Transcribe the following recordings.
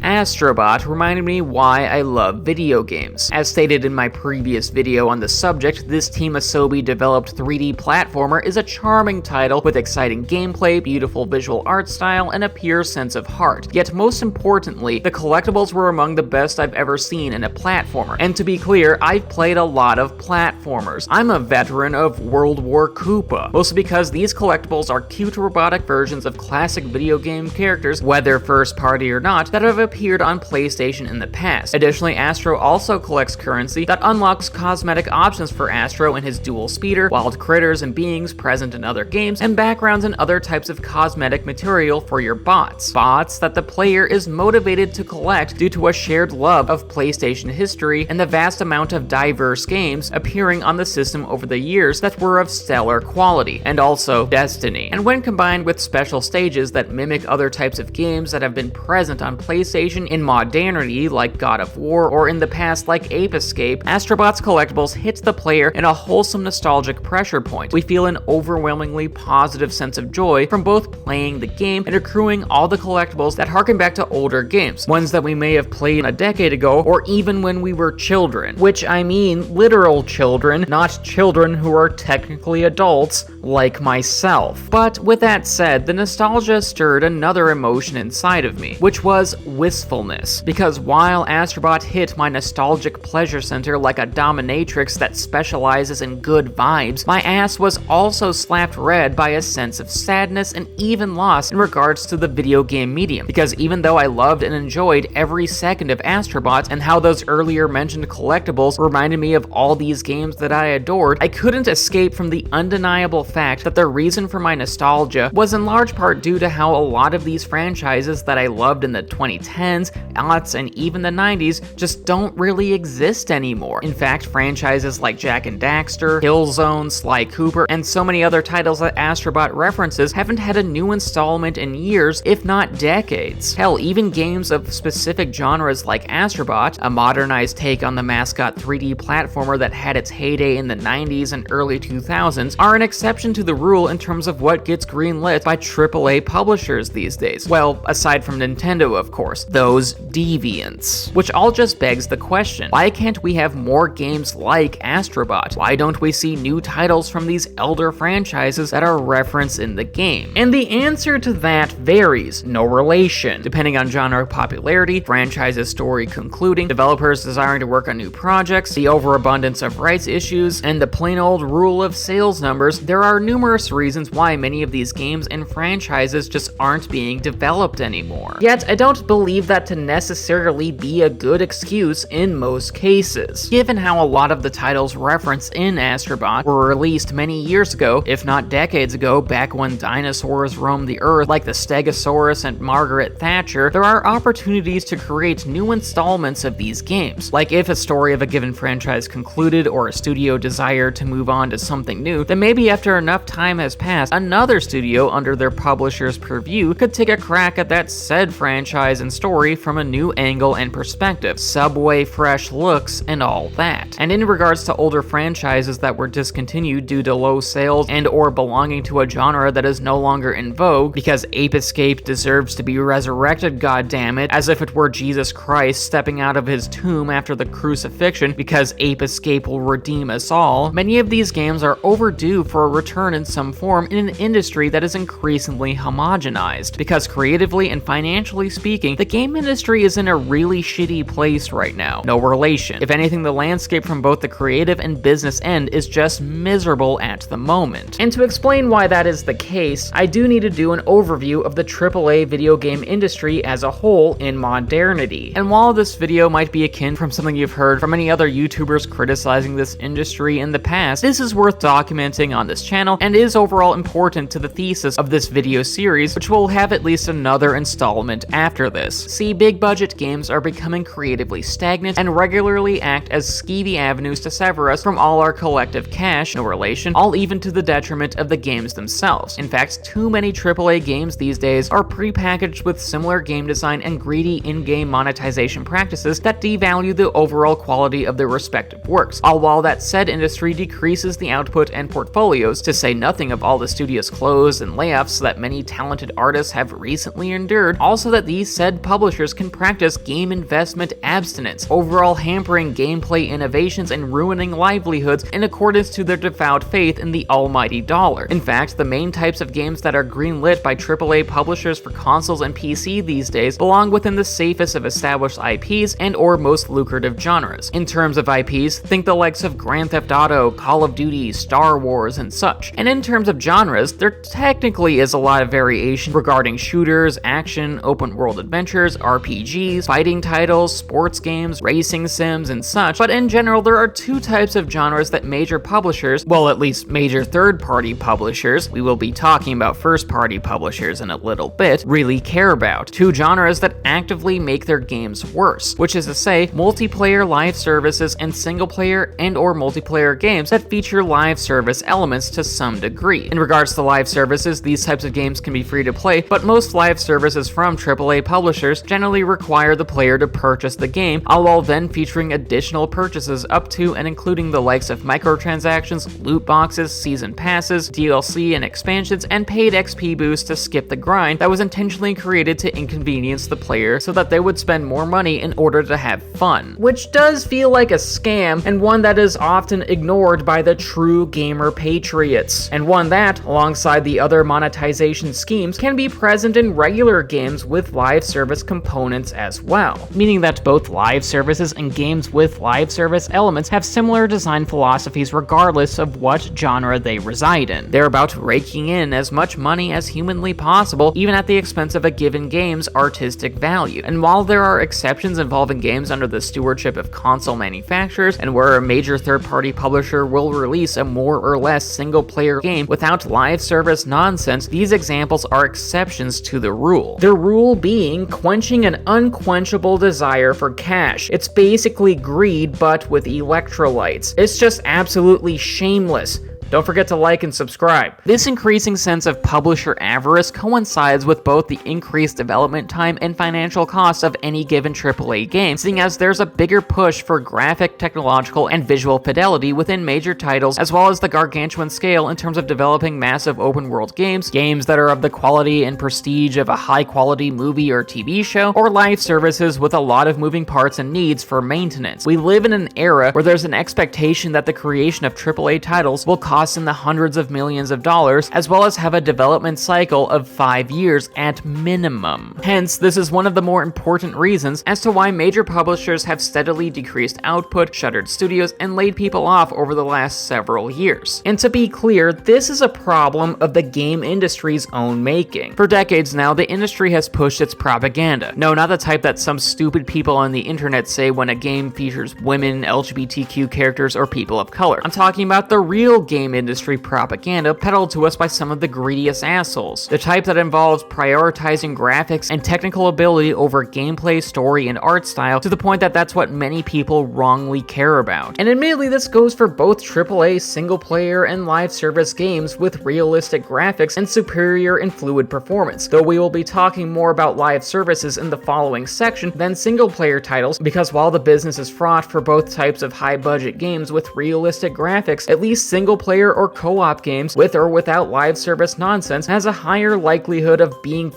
Astrobot reminded me why I love video games. As stated in my previous video on the subject, this Team Asobi developed 3D platformer is a charming title with exciting gameplay, beautiful visual art style, and a pure sense of heart. Yet most importantly, the collectibles were among the best I've ever seen in a platformer. And to be clear, I've played a lot of platformers. I'm a veteran of World War Koopa, mostly because these collectibles are cute robotic versions of classic video game characters, whether first party or not, that have appeared on PlayStation in the past. Additionally, Astro also collects currency that unlocks cosmetic options for Astro and his dual speeder, wild critters and beings present in other games, and backgrounds and other types of cosmetic material for your bots. Bots that the player is motivated to collect due to a shared love of PlayStation history and the vast amount of diverse games appearing on the system over the years that were of stellar quality, and also Destiny. And when combined with special stages that mimic other types of games that have been present on PlayStation in modernity like God of War or in the past like Ape Escape, Astrobot's collectibles hits the player in a wholesome nostalgic pressure point. We feel an overwhelmingly positive sense of joy from both playing the game and accruing all the collectibles that harken back to older games, ones that we may have played a decade ago or even when we were children. Which I mean literal children, not children who are technically adults like myself. But with that said, the nostalgia stirred another emotion inside of me, which was wistfulness. Because while Astrobot hit my nostalgic pleasure center like a dominatrix that specializes in good vibes, my ass was also slapped red by a sense of sadness and even loss in regards to the video game medium. Because even though I loved and enjoyed every second of Astrobot and how those earlier mentioned collectibles reminded me of all these games that I adored, I couldn't escape from the undeniable fact that the reason for my nostalgia was in large part due to how a lot of these franchises that I loved in the 2010s, aughts, and even the 90s just don't really exist anymore. In fact, franchises like Jak and Daxter, Killzone, Sly Cooper, and so many other titles that Astrobot references haven't had a new installment in years, if not decades. Hell, even games of specific genres like Astrobot, a modernized take on the mascot 3D platformer that had its heyday in the 90s and early 2000s, are an exception to the rule in terms of what gets greenlit by AAA publishers these days. Well, aside from Nintendo, of course, those deviants. Which all just begs the question, why can't we have more games like Astrobot? Why don't we see new titles from these elder franchises that are referenced in the game? And the answer to that varies, no relation, depending on genre popularity, franchise's story concluding, developers desiring to work on new projects, the overabundance of rights issues, and the plain old rule of sales numbers. There are numerous reasons why many of these games and franchises just aren't being developed anymore. Yet, I don't believe that to necessarily be a good excuse in most cases, given how a lot of the titles referenced in Astrobot were released many years ago, if not decades ago, back when dinosaurs roamed the earth like the Stegosaurus and Margaret Thatcher. There are opportunities to create new installments of these games. Like if a story of a given franchise concluded or a studio desired to move on to something new, then maybe after enough time has passed, another studio under their publisher's purview could take a crack at that said franchise and story from a new angle and perspective, Subway fresh looks and all that. And in regards to older franchises that were discontinued due to low sales and or belonging to a genre that is no longer in vogue, because Ape Escape deserves to be resurrected, goddammit, as if it were Jesus Christ stepping out of his tomb after the crucifixion because Ape Escape will redeem us all, many of these games are overdue for a return in some form in an industry that is increasingly homogenized. Because creatively and financially speaking, the game industry is in a really shitty place right now. No relation. If anything, the landscape from both the creative and business end is just miserable at the moment. And to explain why that is the case, I do need to do an overview of the AAA video game industry as a whole in modernity. And while this video might be akin from something you've heard from many other YouTubers criticizing this industry in the past, this is worth documenting on this channel and is overall important to the thesis of this video series, which will have at least another installment after this. See, big budget games are becoming creatively stagnant and regularly act as skeevy avenues to sever us from all our collective cash, no relation, all even to the detriment of the games themselves. In fact, too many AAA games these days are prepackaged with similar game design and greedy in-game monetization practices that devalue the overall quality of their respective works, all while that said industry decreases the output and portfolios to say nothing of all the studios closed and layoffs that many talented artists have recently endured. Also that these said publishers can practice game investment abstinence, overall hampering gameplay innovations and ruining livelihoods in accordance to their devout faith in the almighty dollar. In fact, the main types of games that are greenlit by AAA publishers for consoles and PC these days belong within the safest of established IPs and or most lucrative genres. In terms of IPs, think the likes of Grand Theft Auto, Call of Duty, Star Wars, and such. And in terms of genres, there technically is a lot of variation regarding shooters, action, open world adventures, RPGs, fighting titles, sports games, racing sims, and such, but in general there are two types of genres that major publishers, well at least major third-party publishers, we will be talking about first-party publishers in a little bit, really care about. Two genres that actively make their games worse, which is to say, multiplayer live services and single-player and or multiplayer games that feature live service elements to some degree. In regards to live services, these types of games can be free to play, but most live services from AAA publishers generally require the player to purchase the game, all while then featuring additional purchases up to and including the likes of microtransactions, loot boxes, season passes, DLC and expansions, and paid XP boosts to skip the grind that was intentionally created to inconvenience the player so that they would spend more money in order to have fun. Which does feel like a scam, and one that is often ignored by the true gamer patriots, and one that, alongside the other monetization schemes, can be present in regular games with live service components as well, meaning that both live services and games with live service elements have similar design philosophies regardless of what genre they reside in. They're about raking in as much money as humanly possible, even at the expense of a given game's artistic value. And while there are exceptions involving games under the stewardship of console manufacturers, and where a major third-party publisher will release a more or less single-player game without live service nonsense, these examples are exceptions to the rule. The rule being quenching an unquenchable desire for cash. It's basically greed, but with electrolytes. It's just absolutely shameless. Don't forget to like and subscribe. This increasing sense of publisher avarice coincides with both the increased development time and financial costs of any given AAA game, seeing as there's a bigger push for graphic, technological, and visual fidelity within major titles, as well as the gargantuan scale in terms of developing massive open-world games that are of the quality and prestige of a high-quality movie or TV show, or live services with a lot of moving parts and needs for maintenance. We live in an era where there's an expectation that the creation of AAA titles will cost in the hundreds of millions of dollars, as well as have a development cycle of 5 years at minimum. Hence, this is one of the more important reasons as to why major publishers have steadily decreased output, shuttered studios, and laid people off over the last several years. And to be clear, this is a problem of the game industry's own making. For decades now, the industry has pushed its propaganda. No, not the type that some stupid people on the internet say when a game features women, LGBTQ characters, or people of color. I'm talking about the real game industry propaganda peddled to us by some of the greediest assholes. The type that involves prioritizing graphics and technical ability over gameplay, story, and art style to the point that that's what many people wrongly care about. And admittedly, this goes for both AAA single-player and live service games with realistic graphics and superior and fluid performance, though we will be talking more about live services in the following section than single-player titles, because while the business is fraught for both types of high-budget games with realistic graphics, at least single-player or co-op games with or without live service nonsense has a higher likelihood of being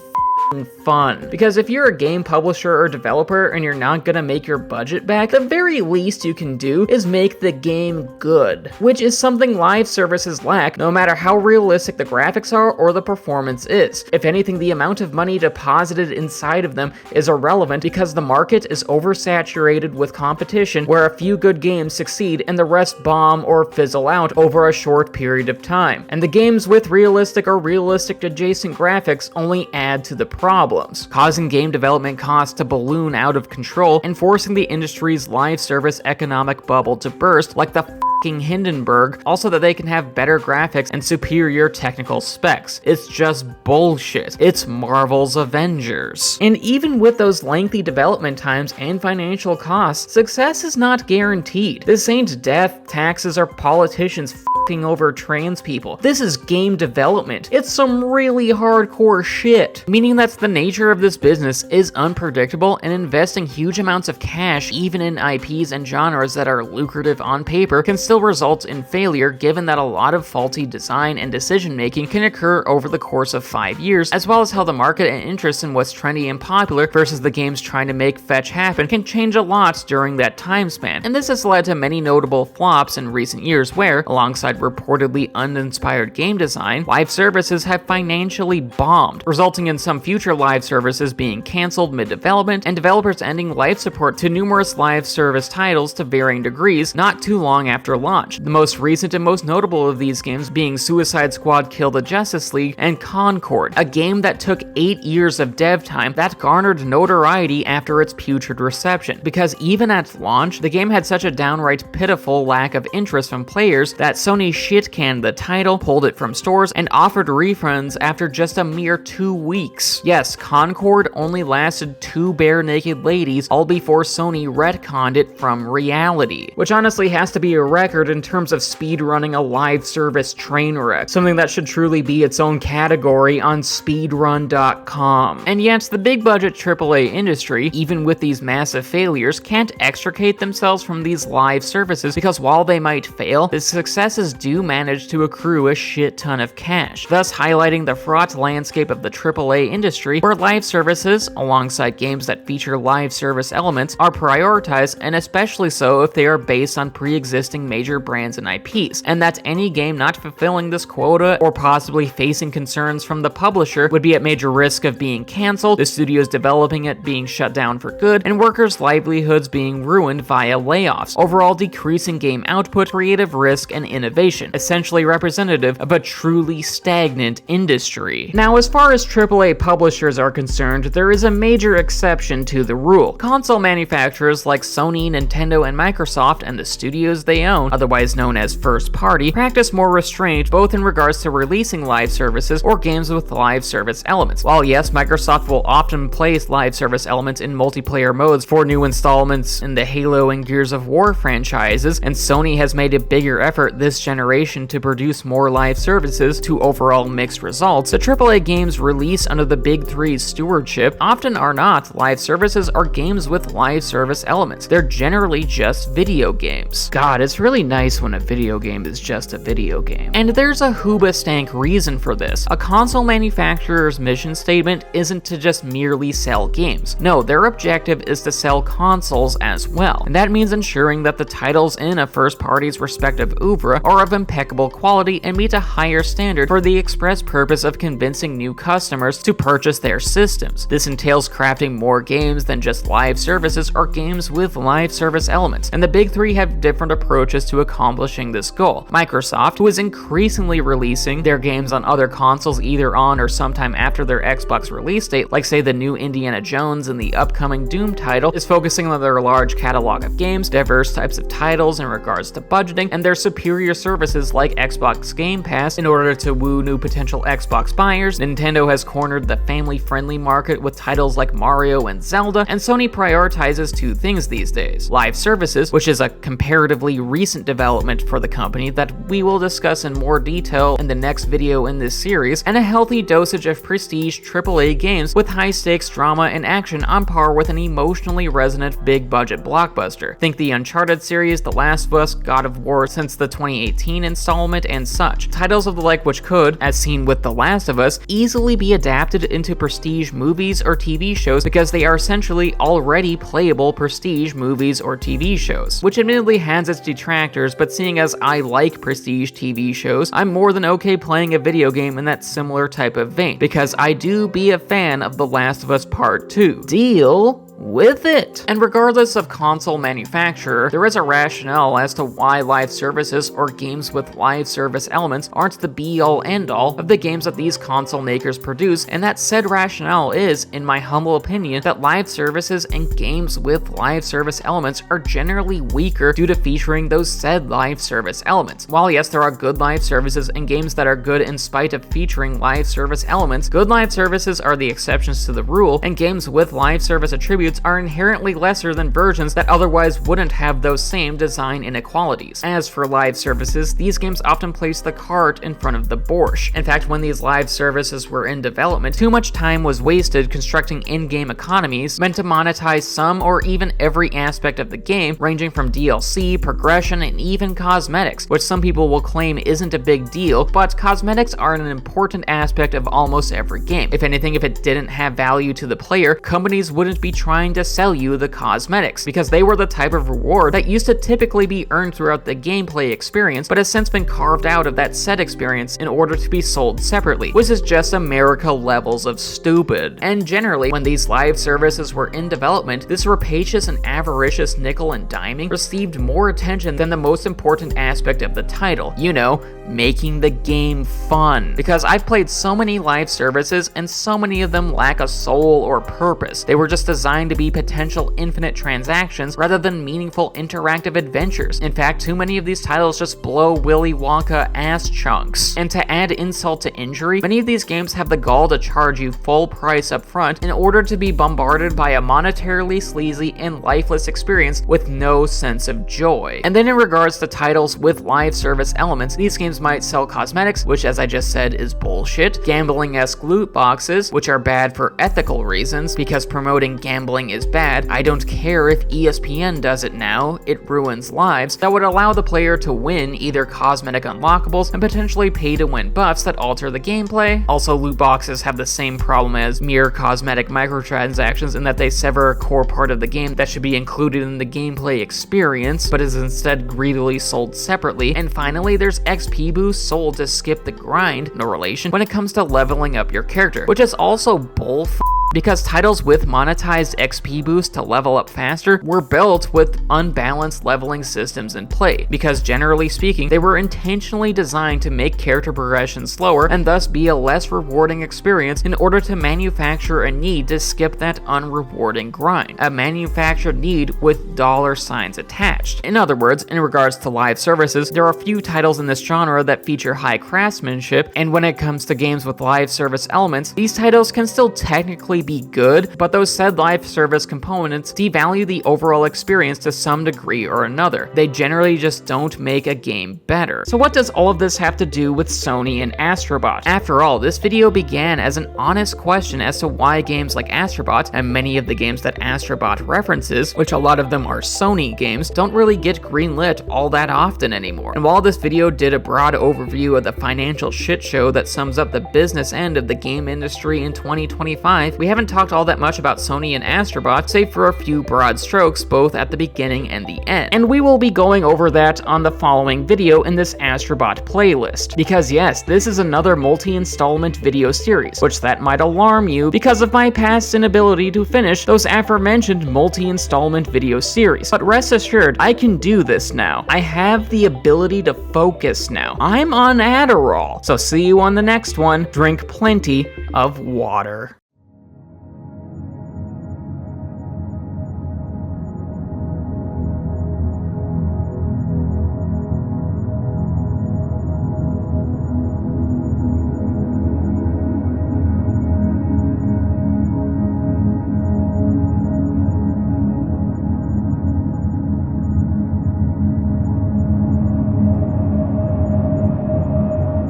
fun. Because if you're a game publisher or developer and you're not gonna make your budget back, the very least you can do is make the game good, which is something live services lack, no matter how realistic the graphics are or the performance is. If anything, the amount of money deposited inside of them is irrelevant because the market is oversaturated with competition where a few good games succeed and the rest bomb or fizzle out over a short period of time. And the games with realistic or realistic adjacent graphics only add to the problems, causing game development costs to balloon out of control and forcing the industry's live service economic bubble to burst like the Hindenburg, also that they can have better graphics and superior technical specs. It's just bullshit. It's Marvel's Avengers. And even with those lengthy development times and financial costs, success is not guaranteed. This ain't death, taxes, or politicians f***ing over trans people. This is game development. It's some really hardcore shit. Meaning that the nature of this business is unpredictable, and investing huge amounts of cash even in IPs and genres that are lucrative on paper can still results in failure given that a lot of faulty design and decision making can occur over the course of 5 years, as well as how the market and interest in what's trendy and popular versus the games trying to make fetch happen can change a lot during that time span. And this has led to many notable flops in recent years where, alongside reportedly uninspired game design, live services have financially bombed, resulting in some future live services being cancelled mid-development and developers ending life support to numerous live service titles to varying degrees not too long after launch. The most recent and most notable of these games being Suicide Squad Kill the Justice League and Concord, a game that took 8 years of dev time that garnered notoriety after its putrid reception, because even at launch, the game had such a downright pitiful lack of interest from players that Sony shit-canned the title, pulled it from stores, and offered refunds after just a mere 2 weeks. Yes, Concord only lasted 2 bare-naked ladies, all before Sony retconned it from reality, which honestly has to be a record in terms of speedrunning a live service train wreck, something that should truly be its own category on speedrun.com. And yet, the big-budget AAA industry, even with these massive failures, can't extricate themselves from these live services because while they might fail, the successes do manage to accrue a shit ton of cash, thus highlighting the fraught landscape of the AAA industry where live services, alongside games that feature live service elements, are prioritized, and especially so if they are based on pre-existing major brands and IPs, and that any game not fulfilling this quota or possibly facing concerns from the publisher would be at major risk of being cancelled, the studios developing it being shut down for good, and workers' livelihoods being ruined via layoffs, overall decreasing game output, creative risk, and innovation, essentially representative of a truly stagnant industry. Now, as far as AAA publishers are concerned, there is a major exception to the rule. Console manufacturers like Sony, Nintendo, and Microsoft, and the studios they own, otherwise known as first party, practice more restraint both in regards to releasing live services or games with live service elements. While yes, Microsoft will often place live service elements in multiplayer modes for new installments in the Halo and Gears of War franchises, and Sony has made a bigger effort this generation to produce more live services to overall mixed results, the AAA games released under the Big Three's stewardship often are not live services or games with live service elements. They're generally just video games. God, it's really nice when a video game is just a video game. And there's a hoobastank reason for this. A console manufacturer's mission statement isn't to just merely sell games. No, their objective is to sell consoles as well. And that means ensuring that the titles in a first party's respective oeuvre are of impeccable quality and meet a higher standard for the express purpose of convincing new customers to purchase their systems. This entails crafting more games than just live services or games with live service elements, and the Big Three have different approaches to accomplishing this goal. Microsoft, who is increasingly releasing their games on other consoles either on or sometime after their Xbox release date, like say the new Indiana Jones and the upcoming Doom title, is focusing on their large catalog of games, diverse types of titles in regards to budgeting, and their superior services like Xbox Game Pass in order to woo new potential Xbox buyers. Nintendo has cornered the family-friendly market with titles like Mario and Zelda, and Sony prioritizes two things these days: live services, which is a comparatively recent development for the company that we will discuss in more detail in the next video in this series, and a healthy dosage of prestige AAA games with high-stakes drama and action on par with an emotionally resonant big-budget blockbuster. Think the Uncharted series, The Last of Us, God of War since the 2018 installment, and such. Titles of the like which could, as seen with The Last of Us, easily be adapted into prestige movies or TV shows because they are essentially already playable prestige movies or TV shows, which admittedly has its detractors, but seeing as I like prestige TV shows, I'm more than okay playing a video game in that similar type of vein, because I do be a fan of The Last of Us Part 2. Deal with it. And regardless of console manufacturer, there is a rationale as to why live services or games with live service elements aren't the be-all end-all of the games that these console makers produce, and that said rationale is, in my humble opinion, that live services and games with live service elements are generally weaker due to featuring those said live service elements. While yes, there are good live services and games that are good in spite of featuring live service elements, good live services are the exceptions to the rule, and games with live service attributes games are inherently lesser than versions that otherwise wouldn't have those same design inequalities. As for live services, these games often place the cart in front of the borscht. In fact, when these live services were in development, too much time was wasted constructing in-game economies meant to monetize some or even every aspect of the game, ranging from DLC, progression, and even cosmetics, which some people will claim isn't a big deal, but cosmetics are an important aspect of almost every game. If anything, if it didn't have value to the player, companies wouldn't be trying to sell you the cosmetics, because they were the type of reward that used to typically be earned throughout the gameplay experience, but has since been carved out of that set experience in order to be sold separately, which is just America levels of stupid. And generally, when these live services were in development, this rapacious and avaricious nickel and diming received more attention than the most important aspect of the title, you know, making the game fun. Because I've played so many live services and so many of them lack a soul or purpose. They were just designed to be potential infinite transactions rather than meaningful interactive adventures. In fact, too many of these titles just blow Willy Wonka ass chunks. And to add insult to injury, many of these games have the gall to charge you full price up front in order to be bombarded by a monetarily sleazy and lifeless experience with no sense of joy. And then in regards to titles with live service elements, these games might sell cosmetics, which as I just said is bullshit, gambling-esque loot boxes, which are bad for ethical reasons, because promoting gambling is bad. I don't care if ESPN does it now, it ruins lives, that would allow the player to win either cosmetic unlockables and potentially pay to win buffs that alter the gameplay. Also, loot boxes have the same problem as mere cosmetic microtransactions in that they sever a core part of the game that should be included in the gameplay experience, but is instead greedily sold separately. And finally, there's XP boosts sold to skip the grind, no relation, when it comes to leveling up your character, which is also bullf***. Because titles with monetized XP boosts to level up faster were built with unbalanced leveling systems in play, because generally speaking, they were intentionally designed to make character progression slower and thus be a less rewarding experience in order to manufacture a need to skip that unrewarding grind, a manufactured need with dollar signs attached. In other words, in regards to live services, there are few titles in this genre that feature high craftsmanship, and when it comes to games with live service elements, these titles can still technically be good, but those said live service components devalue the overall experience to some degree or another. They generally just don't make a game better. So what does all of this have to do with Sony and Astrobot? After all, this video began as an honest question as to why games like Astrobot, and many of the games that Astrobot references, which a lot of them are Sony games, don't really get greenlit all that often anymore. And while this video did a broad overview of the financial shit show that sums up the business end of the game industry in 2025, we haven't talked all that much about Sony and Astrobot, save for a few broad strokes both at the beginning and the end. And we will be going over that on the following video in this Astrobot playlist. Because yes, this is another multi-installment video series, which that might alarm you because of my past inability to finish those aforementioned multi-installment video series. But rest assured, I can do this now. I have the ability to focus now. I'm on Adderall. So see you on the next one. Drink plenty of water.